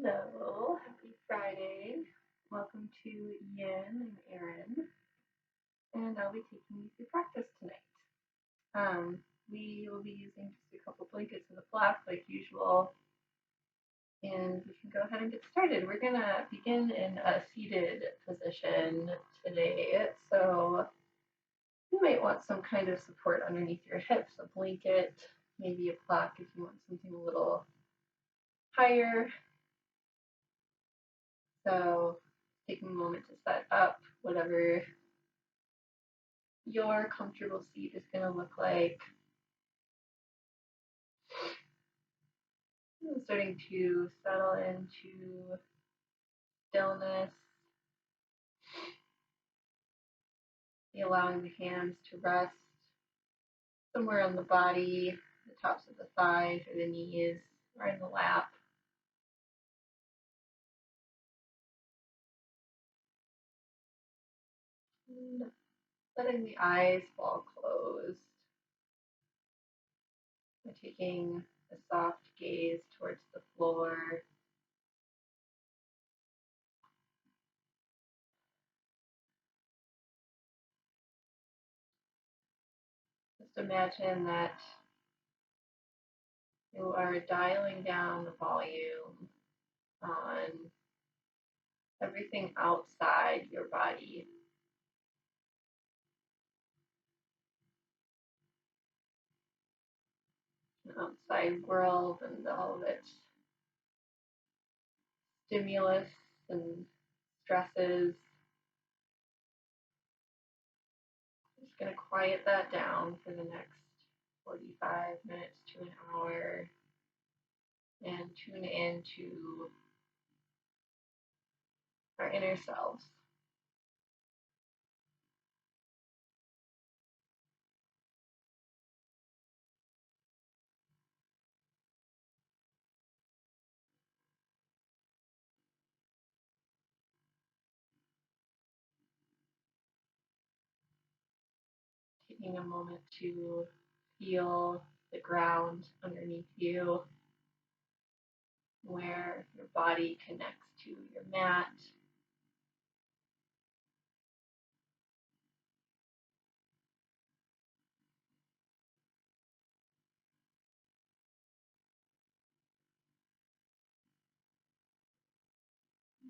Hello, happy Friday. Welcome to Yin and Erin, and I'll be taking you through practice tonight. Um, we will be using just a couple blankets and a flap like usual, and we can go ahead and get started. We're gonna begin in a seated position today, so you might want some kind of support underneath your hips, a blanket, maybe a plaque if you want something a little higher. So taking a moment to set up whatever your comfortable seat is going to look like. And starting to settle into stillness, allowing the hands to rest somewhere on the body, the tops of the thighs or the knees, or in the lap. And letting the eyes fall closed, and taking a soft gaze towards the floor. Just imagine that you are dialing down the volume on everything outside your body. Outside world and all of its stimulus and stresses. I'm just going to quiet that down for the next 45 minutes to an hour and tune into our inner selves. Taking a moment to feel the ground underneath you, where your body connects to your mat.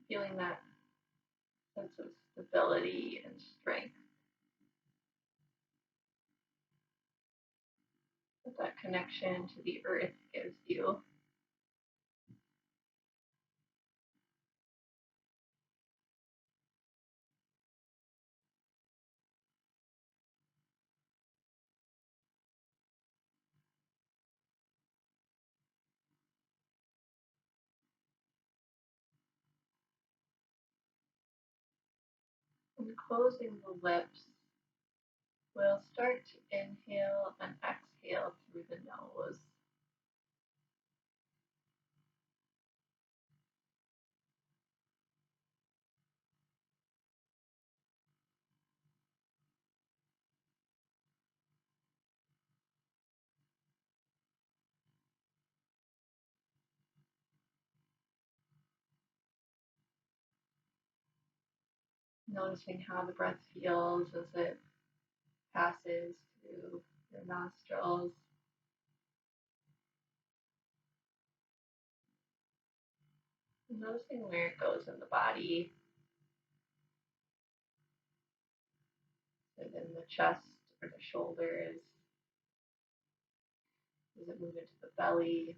Feeling that sense of stability and strength that that connection to the earth gives you. And closing the lips, we'll start to inhale and exhale through the nose. Noticing how the breath feels as it passes through your nostrils. And noticing where it goes in the body, within the chest or the shoulders. Does it move into the belly?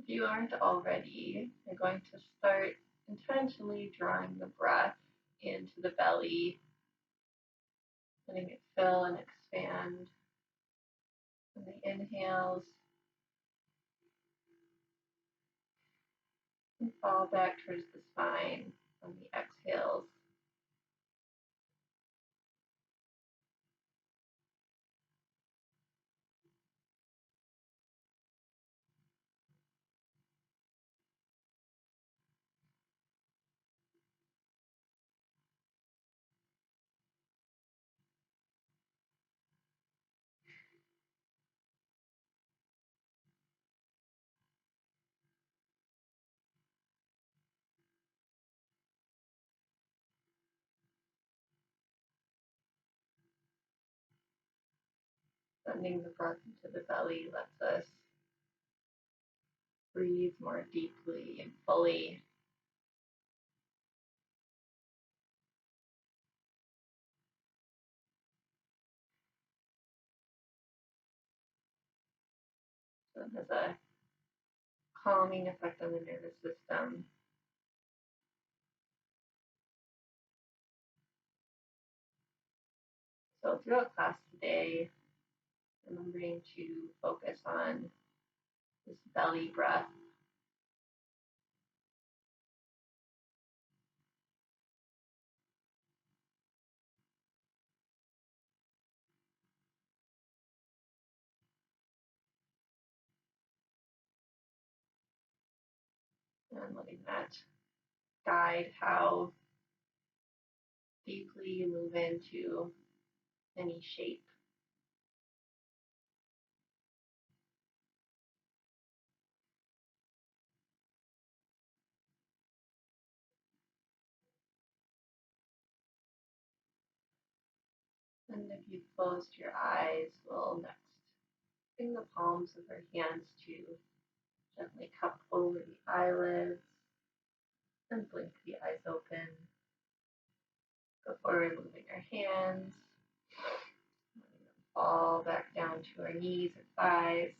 If you aren't already, you're going to start intentionally drawing the breath into the belly, letting it fill and expand. On the inhales, and fall back towards the spine on the exhales. sending the breath into the belly lets us breathe more deeply and fully. So it has a calming effect on the nervous system. So throughout class today, remembering to focus on this belly breath. And letting that guide how deeply you move into any shape. And if you've closed your eyes, we'll next bring the palms of our hands to gently cup over the eyelids and blink the eyes open before removing our hands. Fall back down to our knees or thighs.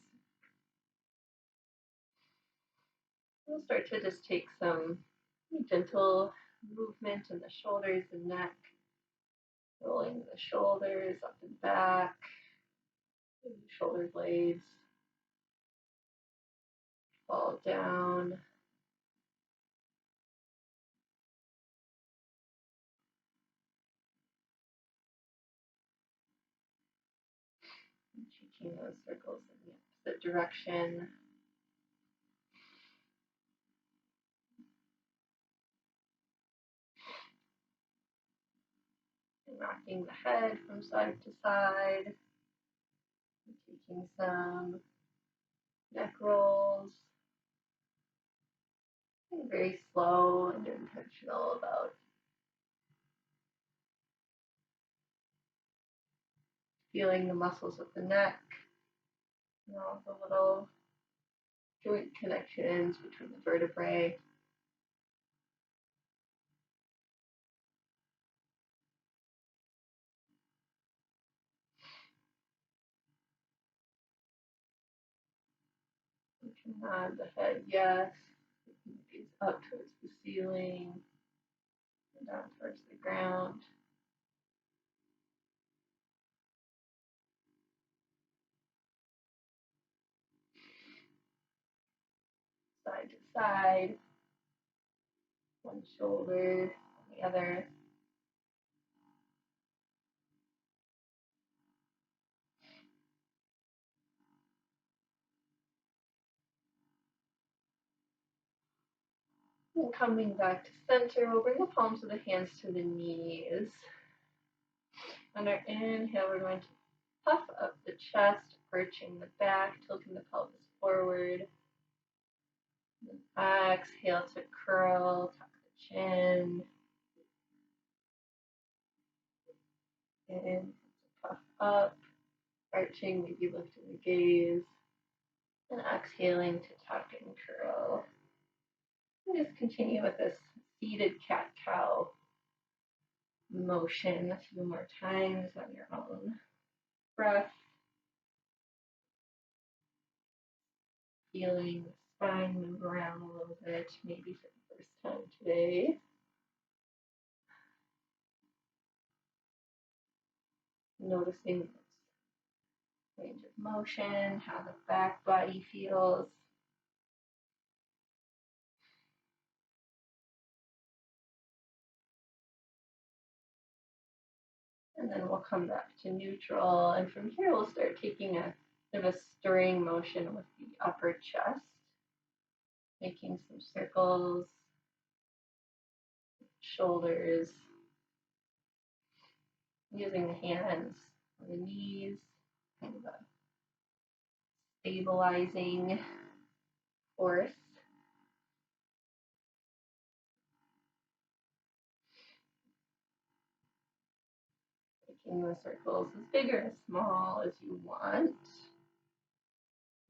We'll start to just take some gentle movement in the shoulders and neck, rolling the shoulders up and back, shoulder blades fall down. And changing those circles in the opposite direction. And rocking the head from side to side. And taking some neck rolls. Being very slow and intentional about feeling the muscles of the neck, all the little joint connections between the vertebrae. You can nod the head yes, gaze up towards the ceiling and down towards the ground. Side to side, one shoulder, the other. And coming back to center, we'll bring the palms of the hands to the knees. On our inhale, we're going to puff up the chest, arching the back, tilting the pelvis forward. And exhale to curl, tuck the chin. And puff up, arching, maybe lifting the gaze. And exhaling to tuck and curl. And just continue with this seated cat-cow motion a few more times on your own breath. Feeling the spine move around a little bit, maybe for the first time today. Noticing this range of motion, how the back body feels. And then we'll come back to neutral. And from here, we'll start taking a bit of a stirring motion with the upper chest, making some circles, shoulders, using the hands on the knees, kind of a stabilizing force. making the circles as big or as small as you want.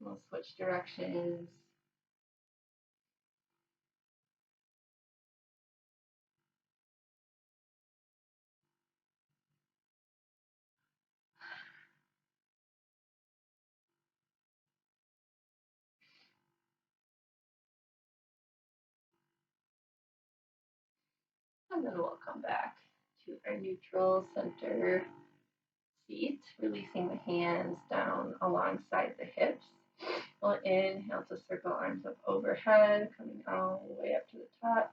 We'll switch directions. And then we'll come back to our neutral center seat, releasing the hands down alongside the hips. We'll inhale to circle arms up overhead, coming all the way up to the top.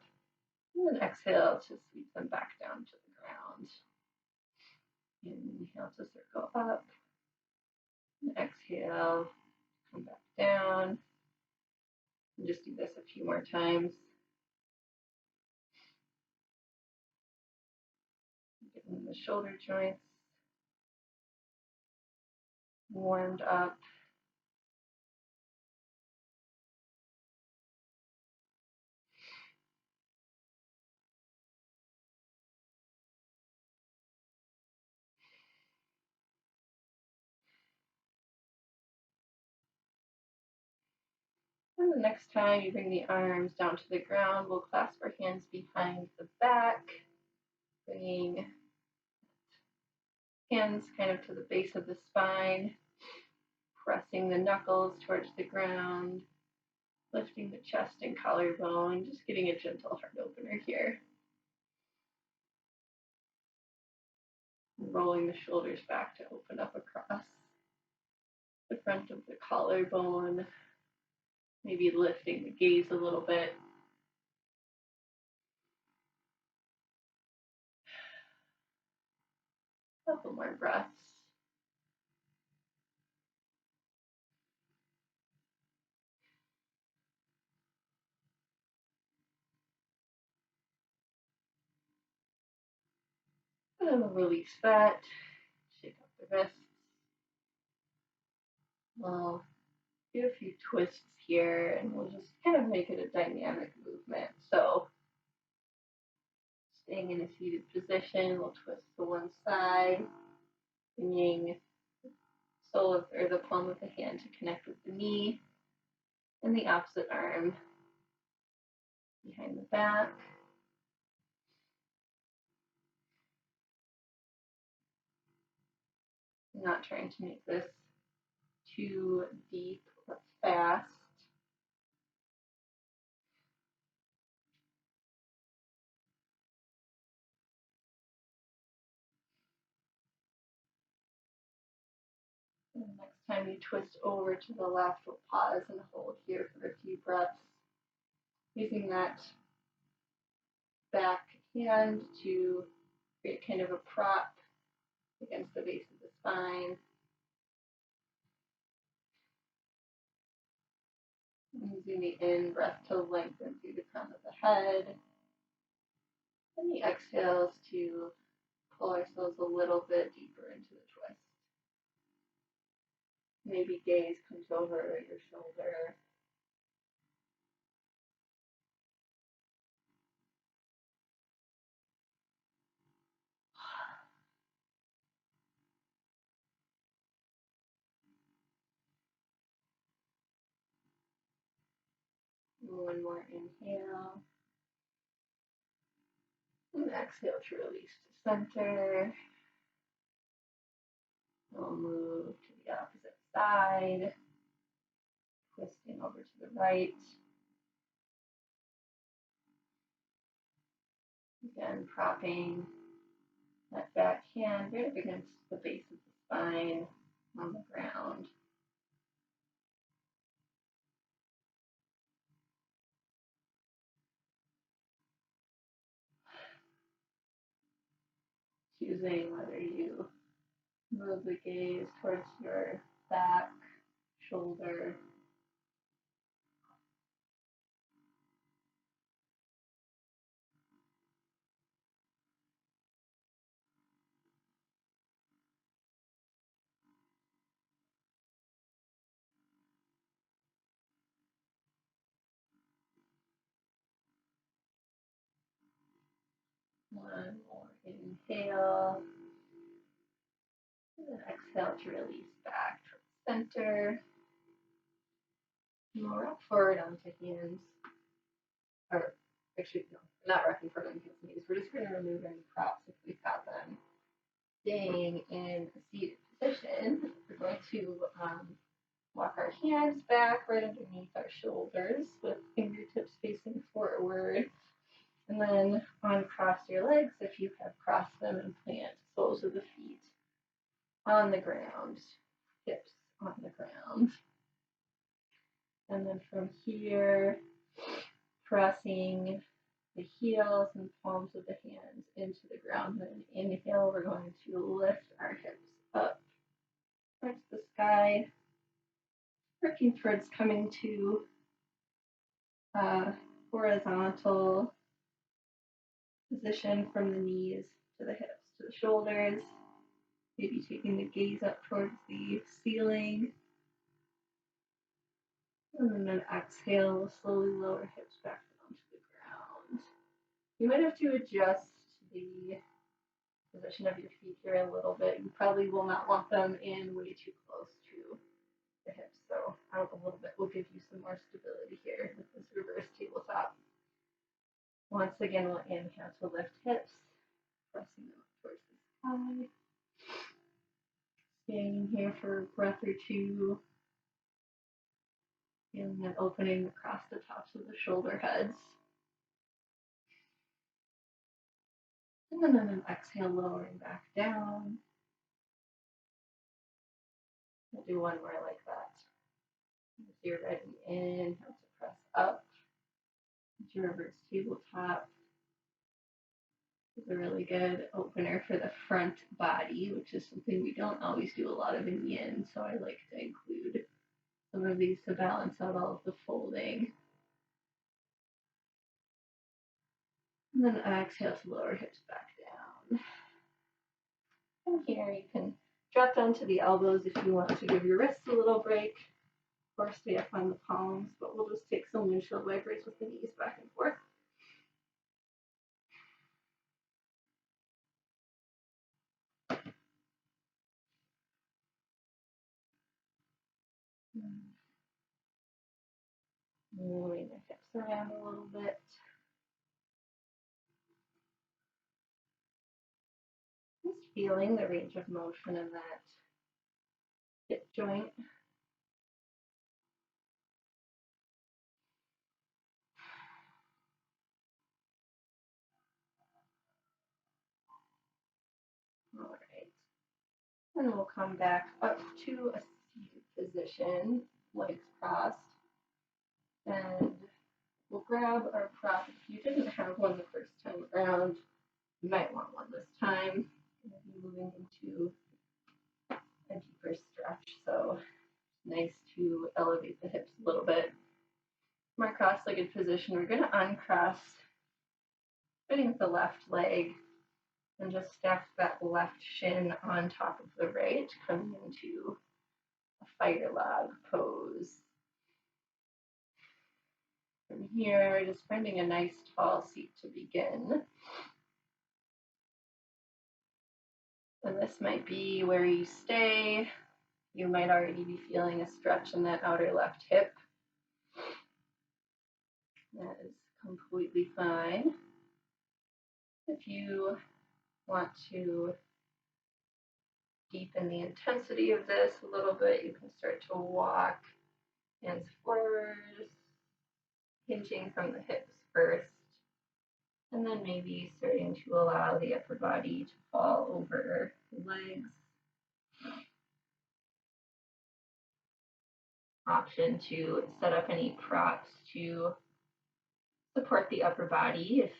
And then exhale to sweep them back down to the ground. Inhale to circle up. And exhale, come back down. And just do this a few more times. Getting the shoulder joints warmed up. And the next time you bring the arms down to the ground, we'll clasp our hands behind the back, bringing hands kind of to the base of the spine, pressing the knuckles towards the ground, lifting the chest and collarbone, just getting a gentle heart opener here. Rolling the shoulders back to open up across the front of the collarbone, maybe lifting the gaze a little bit. A couple more breaths. And then we'll release that, shake up the wrists. We'll do a few twists here, and we'll just kind of make it a dynamic movement. So staying in a seated position, we'll twist to one side, bringing sole of, or the palm of the hand to connect with the knee, and the opposite arm behind the back. I'm not trying to make this too deep or fast. And the next time you twist over to the left, we'll pause and hold here for a few breaths, using that back hand to create kind of a prop against the base of the spine. Using the in breath to lengthen through the crown of the head. And the exhales to pull ourselves a little bit deeper into the twist. Maybe gaze comes over your shoulder. One more inhale. And exhale to release to center. We'll move to the opposite side, twisting over to the right. Again, propping that back hand right up against the base of the spine on the ground. Choosing whether you move the gaze towards your back, shoulder. One more inhale. exhale to release back towards center. And we'll rock forward onto hands. Or actually, no, not rocking forward on hands and knees. We're just going to remove any props if we've got them. Staying in a seated position, we're going to walk our hands back right underneath our shoulders with fingertips facing forward. And then uncross your legs if you have crossed them and plant soles of the feet on the ground, hips on the ground. And then from here, pressing the heels and palms of the hands into the ground. And then inhale, we're going to lift our hips up towards the sky, working towards coming to horizontal position from the knees to the hips to the shoulders. Maybe taking the gaze up towards the ceiling. And then exhale, slowly lower hips back down to the ground. You might have to adjust the position of your feet here a little bit. You probably will not want them in way too close to the hips, so out a little bit will give you some more stability here with this reverse tabletop. Once again, we'll inhale to lift hips, pressing them up towards the sky. Staying here for a breath or two. And then opening across the tops of the shoulder heads. And then on an exhale, lowering back down. We'll do one more like that. As you're ready, inhale to press up. To reverse tabletop. It's a really good opener for the front body, which is something we don't always do a lot of in yin, so I like to include some of these to balance out all of the folding. And then exhale to lower hips back down. And here you can drop down to the elbows if you want to give your wrists a little break, or stay up on the palms, but we'll just take some windshield wipers with the knees back and forth. Moving the hips around a little bit. Just feeling the range of motion in that hip joint. All right. And we'll come back up to a seated position, legs crossed. And we'll grab our prop. If you didn't have one the first time around, you might want one this time. We'll be moving into a deeper stretch, so it's nice to elevate the hips a little bit. From our cross-legged position, we're going to uncross, starting with the left leg, and just stack that left shin on top of the right, coming into a fire log pose. From here, just finding a nice tall seat to begin. And this might be where you stay. You might already be feeling a stretch in that outer left hip. That is completely fine. If you want to deepen the intensity of this a little bit, you can start to walk hands forward, hinging from the hips first, and then maybe starting to allow the upper body to fall over the legs. Option to set up any props to support the upper body if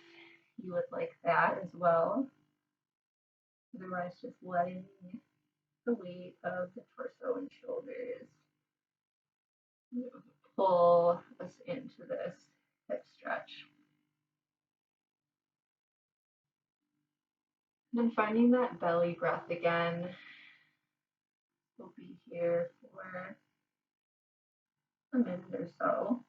you would like that as well. Otherwise, just letting the weight of the torso and shoulders pull us into this hip stretch. And then finding that belly breath again. We'll be here for a minute or so.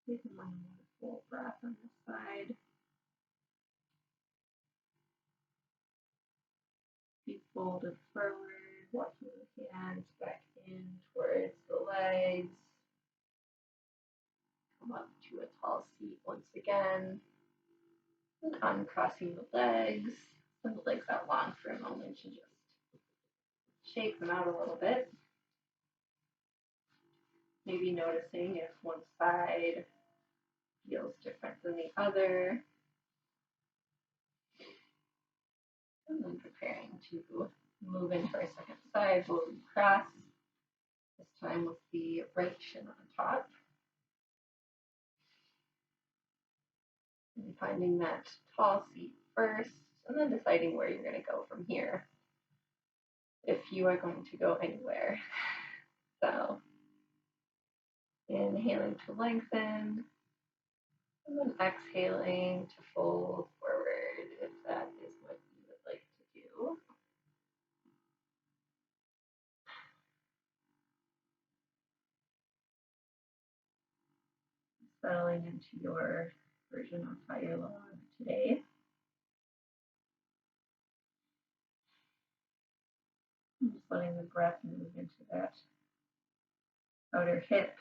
Taking one more full breath on this side. Feet folded forward, walking the hands back in towards the legs. Come up to a tall seat once again. And uncrossing the legs. Send the legs out long for a moment to just shake them out a little bit. Maybe noticing if one side feels different than the other. And then preparing to move into our second side, forward cross. This time with the right shin on top. And finding that tall seat first, and then deciding where you're going to go from here, if you are going to go anywhere. So, inhaling to lengthen, and then exhaling to fold forward if that is what you would like to do. Settling into your version of fire log today. And just letting the breath move into that outer hip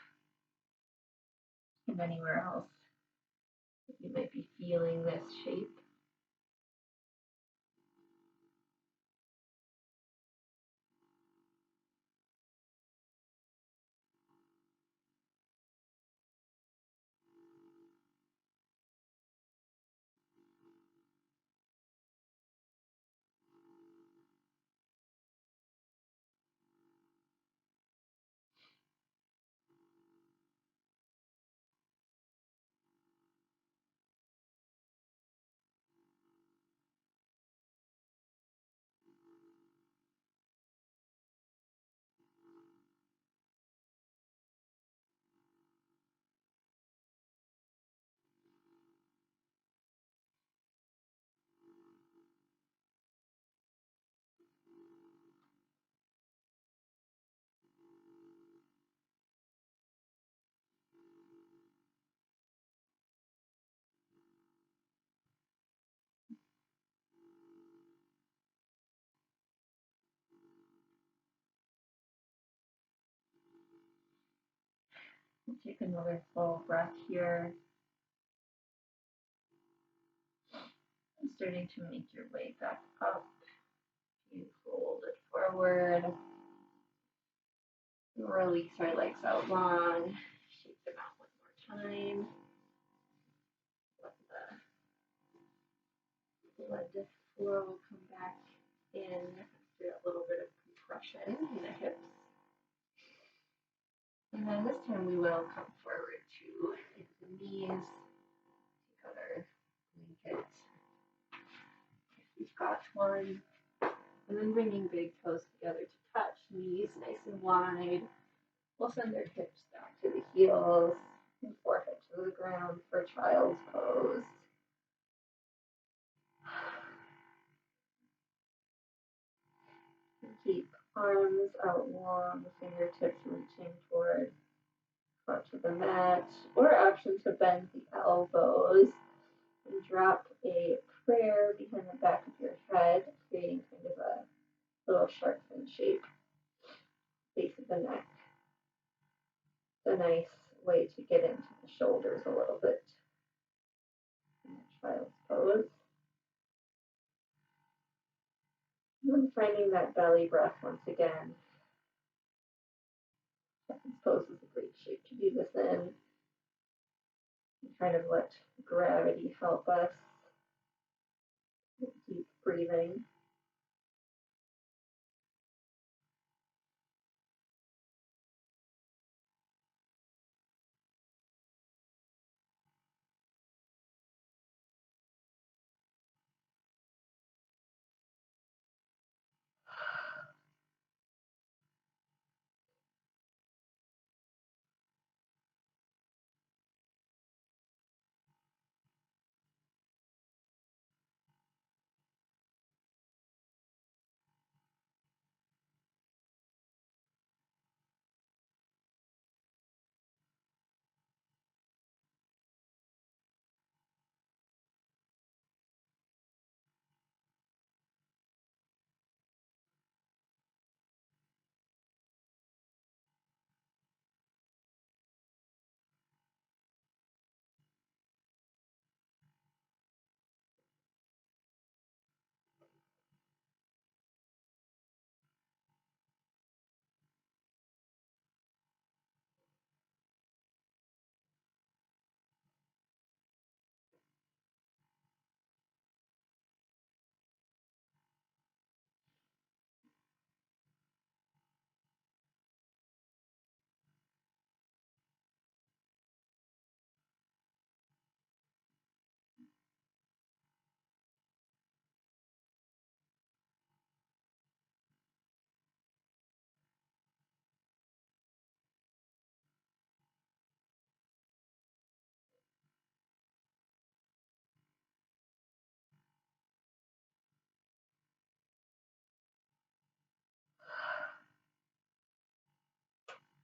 and anywhere else you might be feeling this shape. Take another full breath here. And starting to make your way back up. You fold it forward. Release our legs out long. Shake them out one more time. Let the blood flow come back in through a little bit of compression in the hips. And then this time we will come forward to the knees. Take out our blanket if we've got one. And then bringing big toes together to touch, knees nice and wide. We'll send our hips down to the heels and forehead to the ground for child's pose. And keep arms out long, the fingertips reaching toward front of the mat, or option to bend the elbows and drop a prayer behind the back of your head, creating kind of a little shark fin shape, base of the neck. It's a nice way to get into the shoulders a little bit in the child's pose. And then finding that belly breath once again. This pose is a great shape to do this in. And kind of let gravity help us with deep breathing.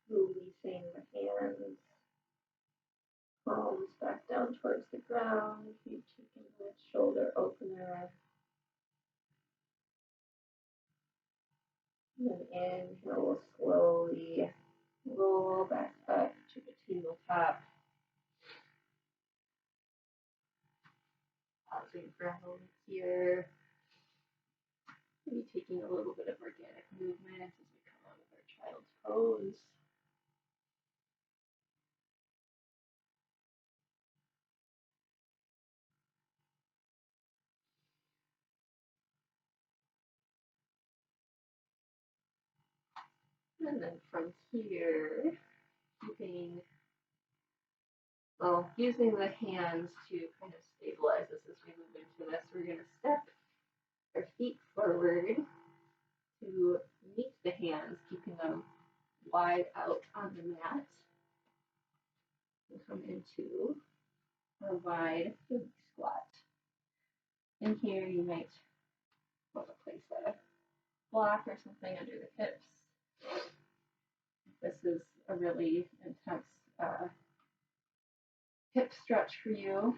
releasing the hands, palms back down towards the ground. You've taken the shoulder opener. And then inhale, we'll slowly roll back up to the tabletop. Pausing for a moment here. Maybe taking a little bit of organic movement as we come out of our child's pose. And then from here, using the hands to kind of stabilize us as we move into this, we're going to step our feet forward to meet the hands, keeping them wide out on the mat. And come into a wide squat. And here you might want to place a block or something under the hips. This is a really intense hip stretch for you.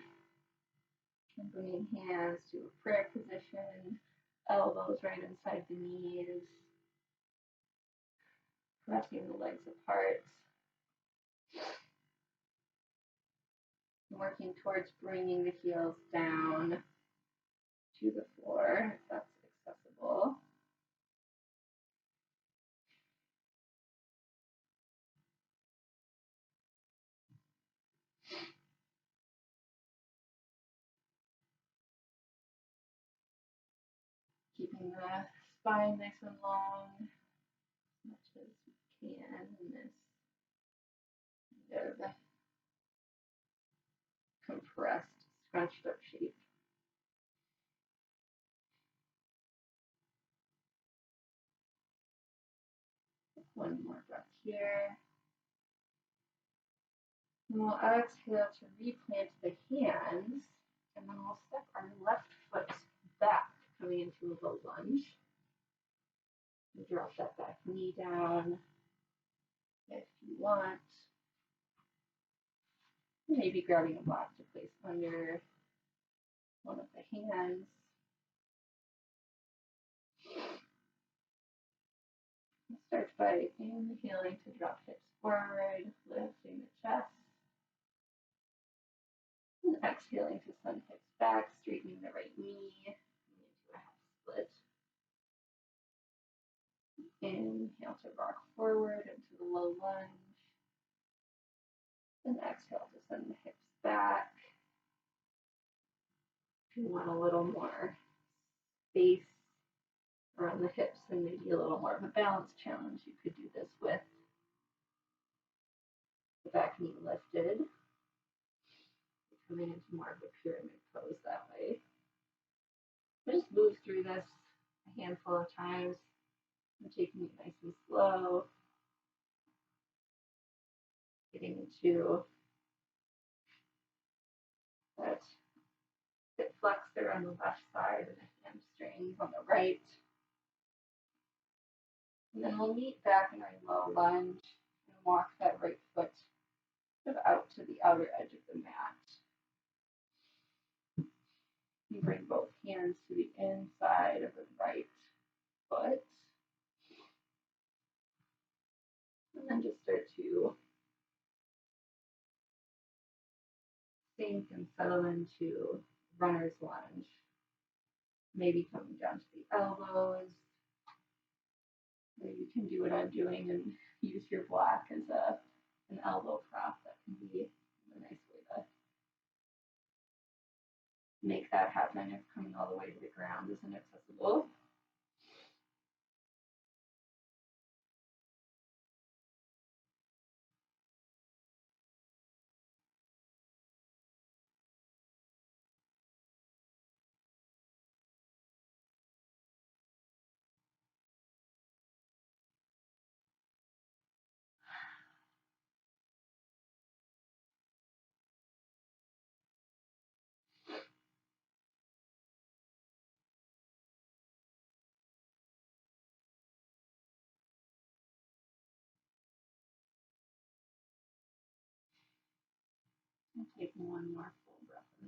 And bringing hands to a prayer position, elbows right inside the knees, pressing the legs apart, working towards bringing the heels down to the floor if that's accessible. Keeping the spine nice and long as much as we can in this kind of compressed, scrunched up shape. One more breath here. And we'll exhale to replant the hands, and then we'll step our left foot back, coming into a low lunge. And drop that back knee down if you want. Maybe grabbing a block to place under one of the hands. Start by inhaling to drop hips forward, lifting the chest. And exhaling to send hips back, straightening the right knee into a half split. Inhale to rock forward into the low lunge. And exhale to send the hips back. If you want a little more space around the hips and maybe a little more of a balance challenge, you could do this with the back knee lifted, coming into more of a pyramid pose that way. But just move through this a handful of times. I'm taking it nice and slow, getting into that hip flexor on the left side and the hamstrings on the right. And then we'll meet back in our low lunge and walk that right foot out to the outer edge of the mat. You bring both hands to the inside of the right foot. And then just start to sink and settle into runner's lunge. Maybe coming down to the elbows. Maybe you can do what I'm doing and use your block as an elbow prop. That can be a nice way to make that happen if coming all the way to the ground isn't accessible.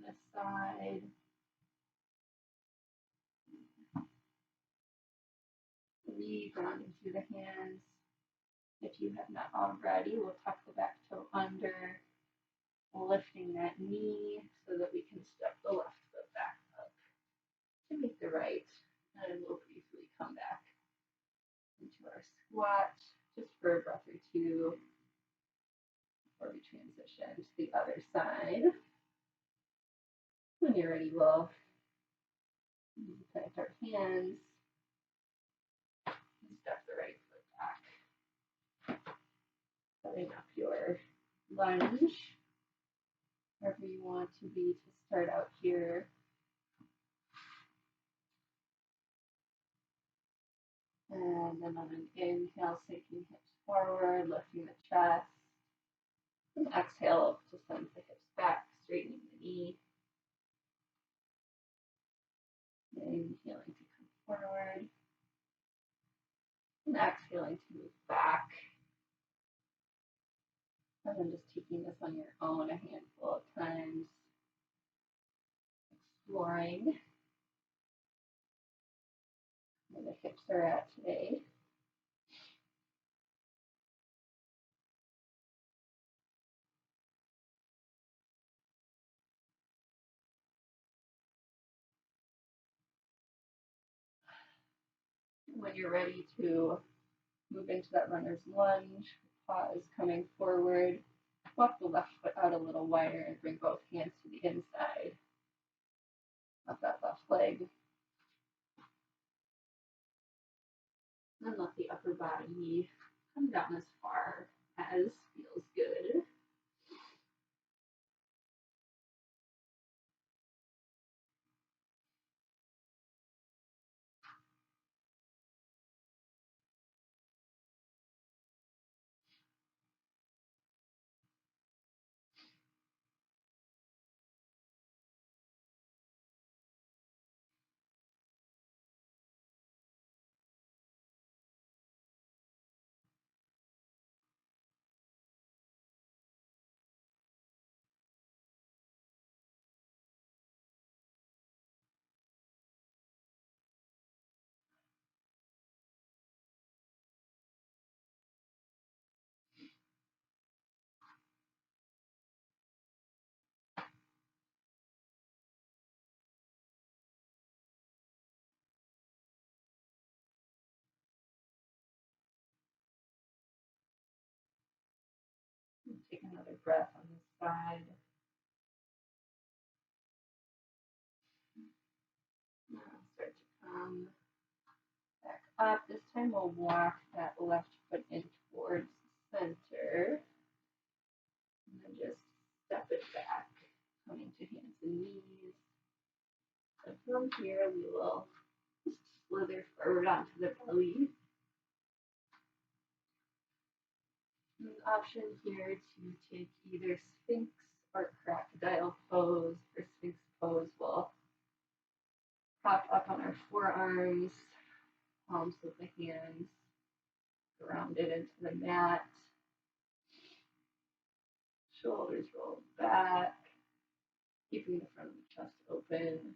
this side. Breathe down into the hands. If you have not already, we'll tuck the back toe under, lifting that knee so that we can step the left foot back up to meet the right. And we'll briefly come back into our squat just for a breath or two before we transition to the other side. When you're ready, we'll plant our hands and step the right foot back. Setting up your lunge, wherever you want to be to start out here. And then on an inhale, sinking hips forward, lifting the chest. And exhale to send the hips back, straightening the knee. Inhaling to come forward. And exhaling to move back. And then just taking this on your own a handful of times. Exploring where the hips are at today. When you're ready to move into that runner's lunge, pause coming forward, walk the left foot out a little wider and bring both hands to the inside of that left leg. And let the upper body come down as far as feels good. Take another breath on this side. Now start to come back up. This time we'll walk that left foot in towards the center. And then just step it back, coming to hands and knees. And from here, we will just slither forward onto the belly. An option here to take either Sphinx or crocodile pose. For Sphinx pose, we'll prop up on our forearms, palms of the hands, grounded into the mat. Shoulders rolled back, keeping the front of the chest open.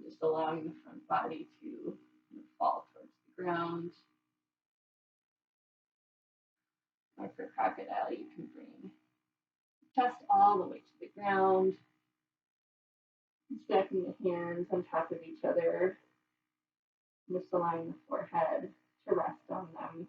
Just allowing the front body to fall towards the ground. Or for crocodile, you can bring the chest all the way to the ground, stacking the hands on top of each other, just allowing the forehead to rest on them.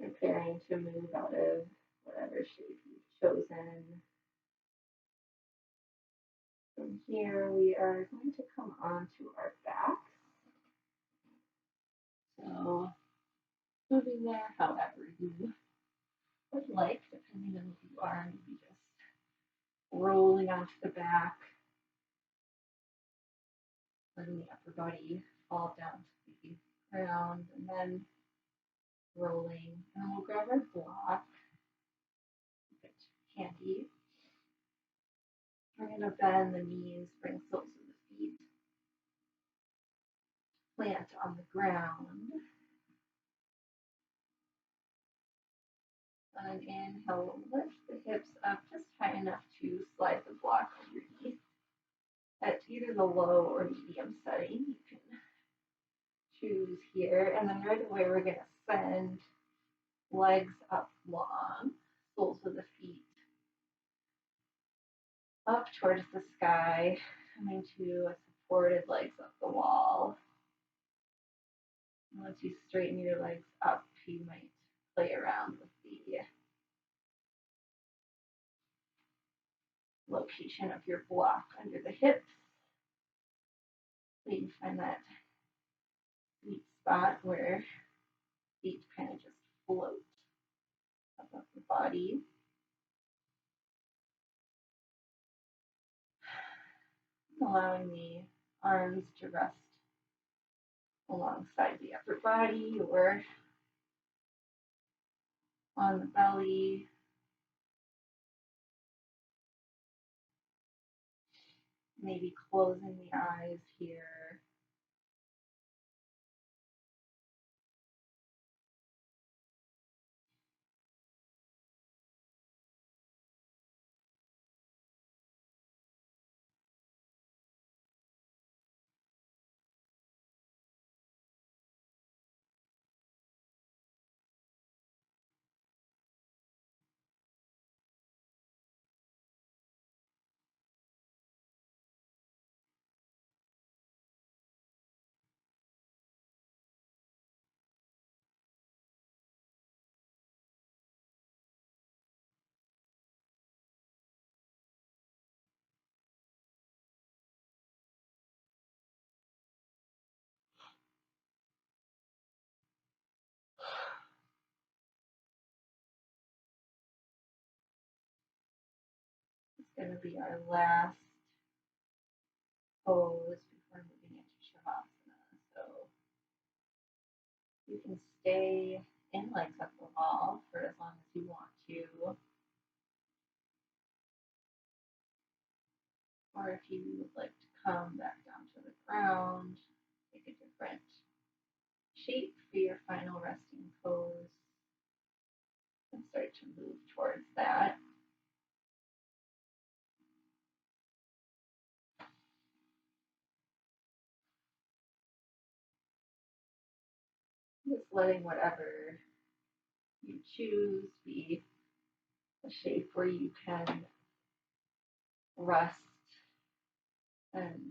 preparing to move out of whatever shape you've chosen. From here, we are going to come onto our backs. So moving there however you would like, depending on who you are, maybe just rolling onto the back, letting the upper body fall down to the ground, and then rolling. And we'll grab our block, keep it handy. We're going to bend the knees, bring soles of the feet, plant on the ground. And inhale, lift the hips up just high enough to slide the block underneath. At either the low or medium setting, you can choose here. And then right away, we're going to send legs up long, soles of the feet up towards the sky, coming to a supported legs up the wall. And once you straighten your legs up, you might play around with the location of your block under the hips. So you find that sweet spot where feet kind of just float above the body. Allowing the arms to rest alongside the upper body or on the belly. Maybe closing the eyes here. It's going to be our last pose before moving into Shavasana. So you can stay in legs up the wall for as long as you want to. Or if you would like to come back down to the ground, take a different shape for your final resting pose and start to move towards that. Just letting whatever you choose be a shape where you can rest and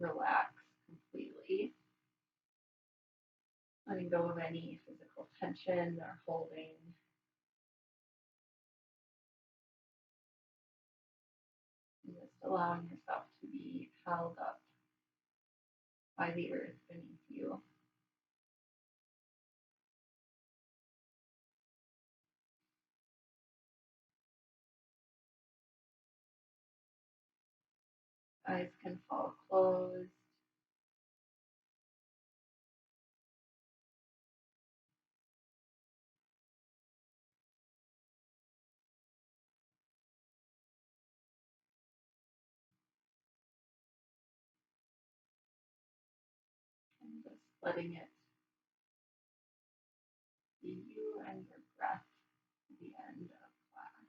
relax completely, letting go of any physical tension or holding. And just allowing yourself to be held up by the earth beneath you. Eyes can fall closed. And just letting it be you and your breath at the end of class.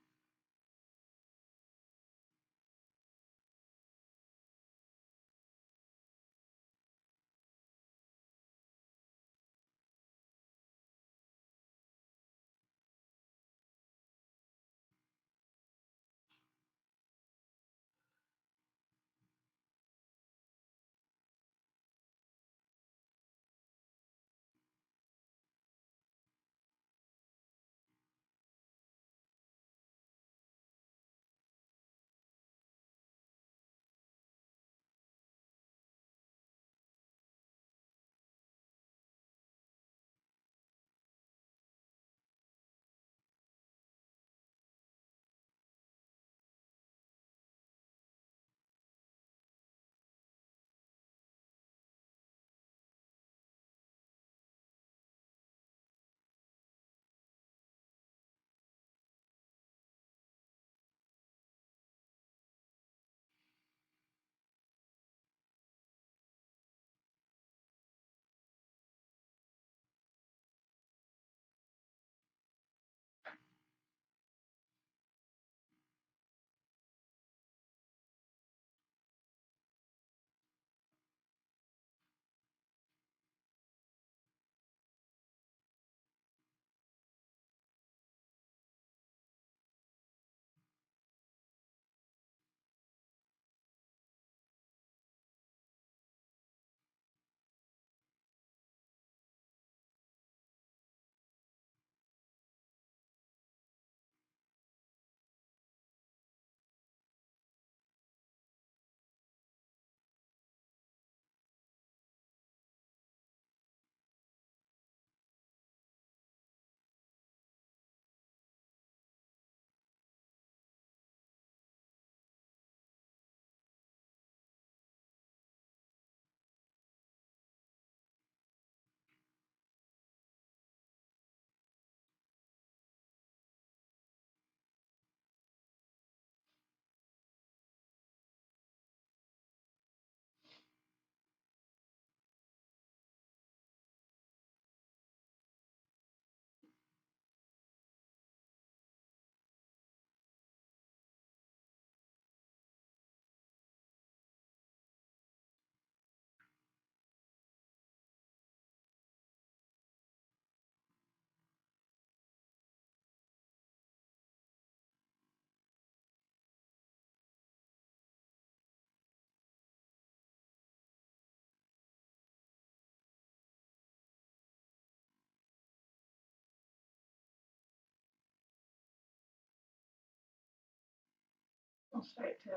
I'll start to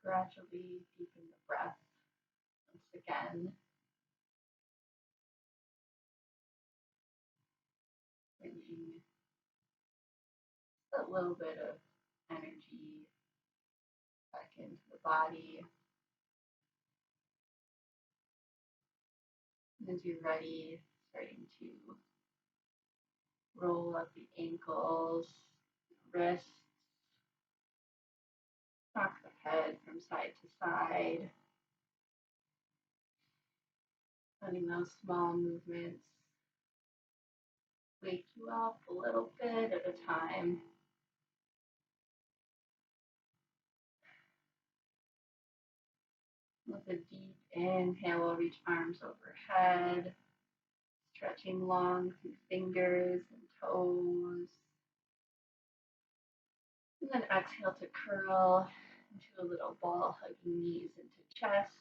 gradually deepen the breath once again, bringing a little bit of energy back into the body. And as you're ready, starting to roll up the ankles, wrists, rock the head from side to side, letting those small movements wake you up a little bit at a time. With a deep inhale, we'll reach arms overhead, stretching long through fingers and toes. And then exhale to curl into a little ball, hugging knees into chest,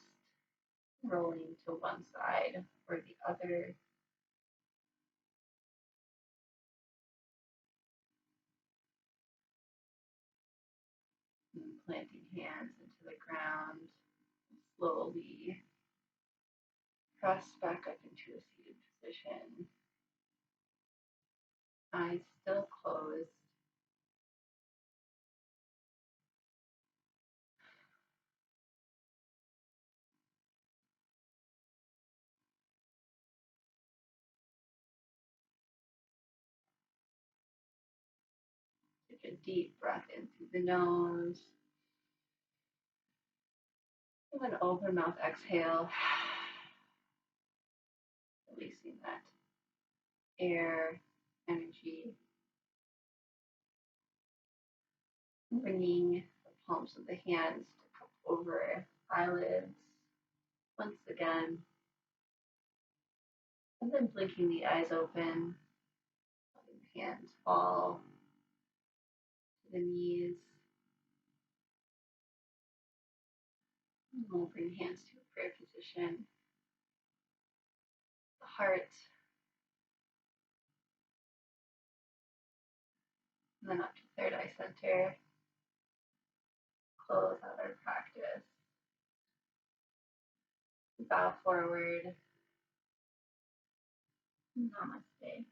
rolling to one side or the other. And planting hands into the ground. Slowly press back up into a seated position. Eyes still closed. Take a deep breath in through the nose. And then open mouth exhale. Releasing that air, energy. Bringing the palms of the hands to cup over eyelids once again. And then blinking the eyes open, letting the hands fall to the knees. And we'll bring hands to a prayer position. The heart, and then up to third eye center. Close out our practice. Bow forward. Namaste.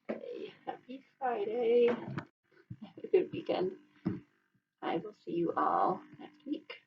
Okay. Happy Friday. Have a good weekend. I will see you all next week.